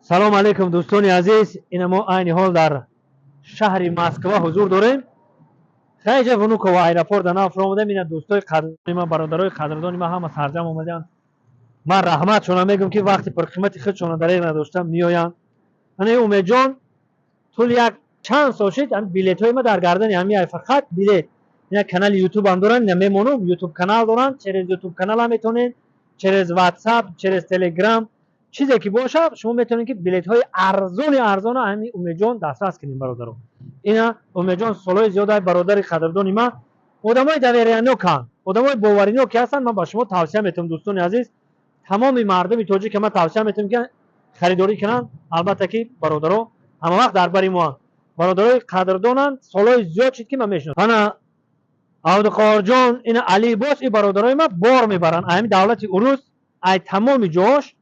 سلام علیکم دوستان عزیز. این ما عین حال در شهر مسکو حضور داریم. خیلی ونوک و ایرپورت ناف آمدیم. این دوستای قدردانی ما، برادرای قدردانی ما همه سرجم اومدن. من رحمتشون میگم که وقتی پر قیمت خودشون در این نداشتن میآیند. من امید جان طول یک چند سال شد بلیط های ما در گردن همین فقط بلیط. این کانال یوتیوب هم دارن، نمیمونم یوتیوب کانال دارن، چرز یوتیوب کانال هم میتونین، چرز واتساپ، چرز تلگرام، چیزی که باشه شما میتونین که بلیط های ارزان همین امید جان دسترس کنین برادران. اینا امید جان سالای زیاد برادر قدردانی ما، آدمای دویرانو کن، آدمای باورینو که هستن. من با شما توصیه میتونم دوستان عزیز، تمام مردم توجیه که من توصیه میتونم که خریداری کنن. البته که برادران همه وقت در بری ما برادرای قدردانن، سالای زیاد شد که من میشناسم. انا عبدالقاهر جان، این علی باس، این برادرای ما بار میبرن همین دولت اروس، ای تمام جاش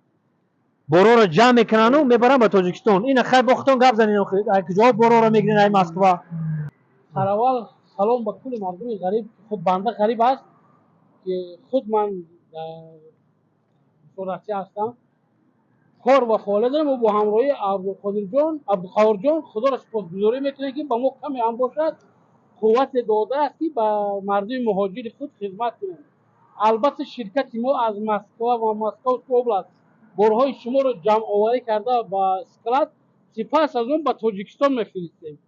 برو رو جمع میکنن و میبرن به تاجیکستان. این خیر باختون گپ زنین ای کجا برو رو میگیرن ای مسکو. در اول سلام به کل مردم غریب. خود بنده غریب است که خود من صورتی هستم، کار و خاله دارم و با همراهی عبدالقاهر جان خدا را سپاسگزاری میکنه که به ما کمی هم باشد قوت داده است که به مردم مهاجر خود خدمت کنیم. البته شرکت ما از مسکو و مسکو اوبلاست بارهای شما رو جمع آوری کرده با اسکلات، سپس از اون به تاجیکستان میفرستیم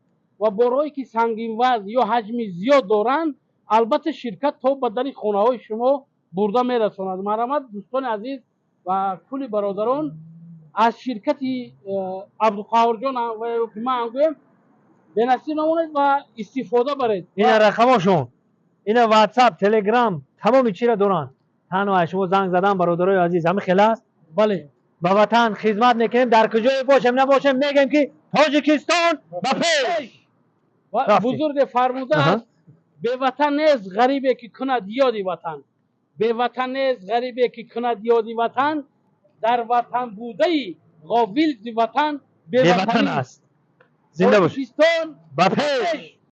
و بارهایی که سنگین وزن یا حجم زیاد دارند البته شرکت تا به در خانه های شما برده میرساند. مرحمت دوستان عزیز و کل برادران، از شرکت عبدالقاهر جان و که من گویم به نصیب نمونید و استفاده برید. این رقمشون، این واتساپ، تلگرام، تمام چی را دارن. تنها شما زنگ زدن برادرای عزیز همه خلاص. بله، با وطن خدمت میکنیم، در کجای باشیم نباشیم میگیم که تاجیکستان به پیش. و بزرگ فرموده است به وطن نیز غریبی که کند یادی وطن، به وطن نیز غریبی که کند یادی وطن، در وطن بوده غافل ز وطن به وطن است. زنده باشید. تاجیکستان به پیش.